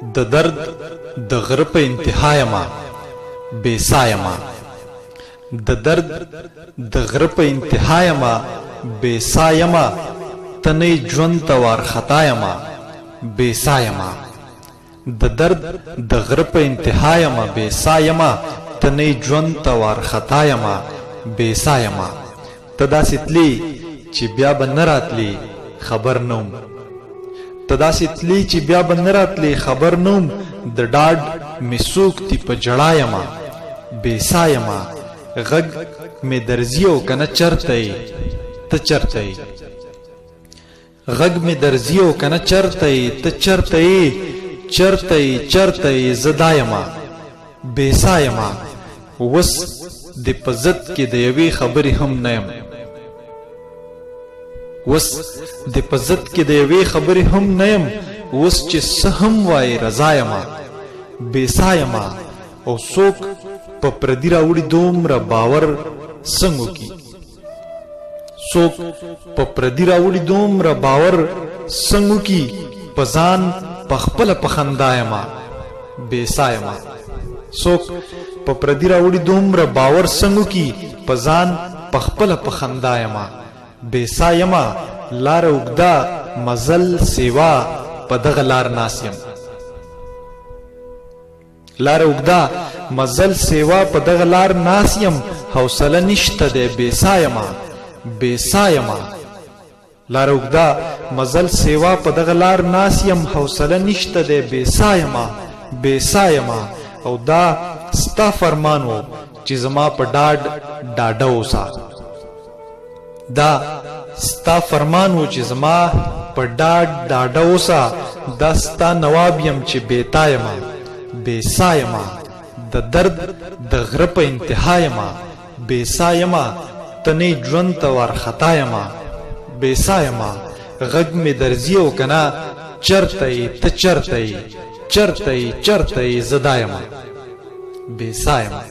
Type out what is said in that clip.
د درد د غره په انتها یما بے سایما د درد د غره په انتها یما بے سایما تنه ژوند ته وارخطا یما بے سایما د درد د غره په انتها یما بے سایما تنه ژوند ته وارخطا یما بے سایما تداسې تلی چې بیا به نه راتلی خبر نوم تداسې تلی چې بیا به نه راتلی خبر نوم د ډاډ مې څوک دي په ژړا یمه بې سا یمه غږ مې درځي او که نه چرته یې ته چرته یې غږ مې درځي او که نه چرته یې ته چرته یې چرته یې چرته یې زه دا یمه بې سا یمه اوس د په ضد کې د یوې خبرې هم نه یم اوس د په ضد کې د یوې خبرې هم نه یم اوس چې څه هم وایي رضا یمه بې سا یمه او څوک په پردي راوړي دومره باور څنګه وکړي څوک په پردي راوړي دومره باور څنګه وکړي په ځان په خپله په خندا یمه بې سا یمه څوک په پردي راوړي دومره باور څنګه وکړي په ځان په خپله په خندا یمه بے سا یما لار اوږده مزل سیوا په دغه لار ناست یم لار اوږده مزل سیوا په دغه لار ناست یم حوصله نشته دی بے سا یما بے سا یما لار اوږده مزل سیوا په دغه لار ناست یم حوصله نشته دی بے سا یما بے سا یما او دا ستا فرمان و چې زما په ډاډ ډاډه اوسه دا ستا فرمان و چې زما په ډاډ ډاډه اوسه دا ستا نواب یم چې بېتا یمه بې سا یمه د درد د غره په انتها یمه بې سا یمه تنې ژوند ته وارخطا یمه بې سا یمه غږ مې درځي او که نه چرته یې ته چرته یې چرته یې چرته یې زه دا یمه بې سا یمه